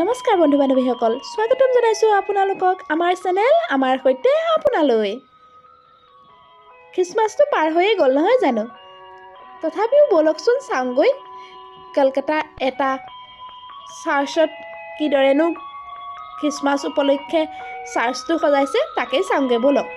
নমস্কাৰ বন্ধু বান্ধৱীসকল, স্বাগতম জনাইছোঁ আপোনালোকক আমাৰ চেনেল আমাৰ সৈতে আপোনালৈ। খ্ৰীষ্টমাছটো পাৰ হৈয়ে গ'ল নহয় জানো? তথাপিও ব'লকচোন চাওঁগৈ কলকাতাৰ এটা চাৰ্চত কিদৰেনো খ্ৰীষ্টমাছ উপলক্ষে চাৰ্চটো সজাইছে তাকেই চাওঁগৈ ব'লক।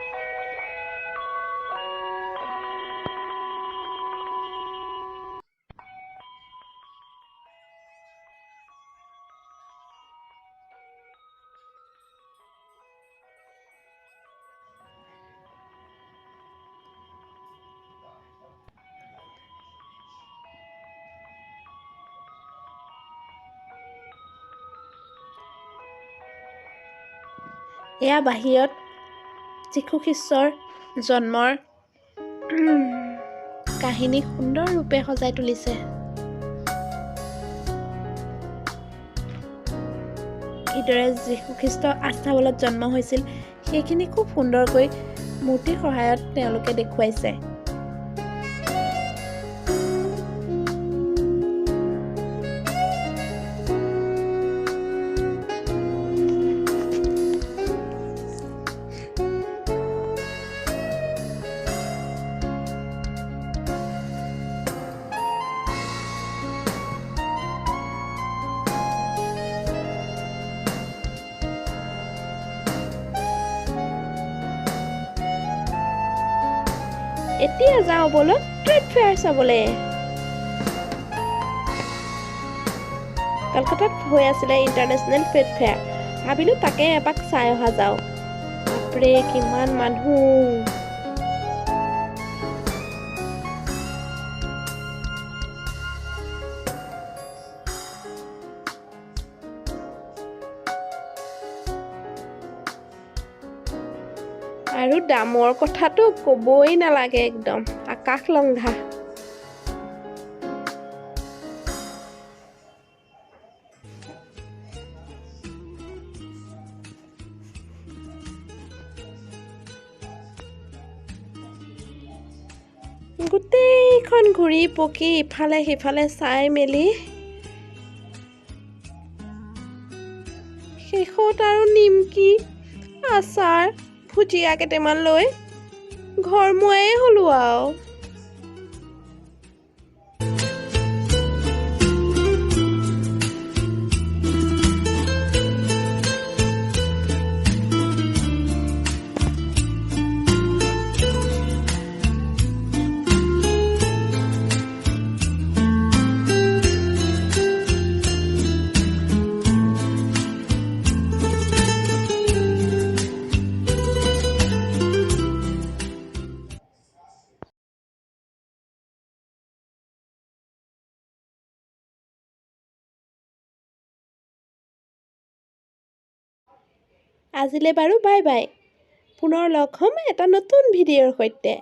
এয়া বাহিৰত যীশু খ্ৰীষ্টৰ জন্মৰ কাহিনী সুন্দৰ ৰূপে সজাই তুলিছে। কিদৰে যীশু খ্ৰীষ্ট আস্থাবলত জন্ম হৈছিল সেইখিনি খুব সুন্দৰকৈ মূৰ্তিৰ সহায়ত তেওঁলোকে দেখুৱাইছে। এতিয়া যাওঁ বলক ট্ৰেড ফেয়াৰ চাবলৈ। কলকাতাত হৈ আছিলে ইণ্টাৰনেশ্যনেল ট্ৰেড ফেয়াৰ, ভাবিলোঁ তাকে এপাক চাই অহা যাওঁ। বাপৰে কিমান মানুহ! আৰু দামৰ কথাটো ক'বই নালাগে, একদম আকাশ লংঘা। গোটেইখন ঘূৰি পকি ইফালে সিফালে চাই মেলি শেষত আৰু নিমকি, আচাৰ, ভুজিয়া কেইটামান লৈ ঘৰ মোৱাই হ'লো আৰু। আজিলৈ বাৰু বাই বাই। পুনৰ লগ হ'ম এটা নতুন ভিডিঅ'ৰ সৈতে।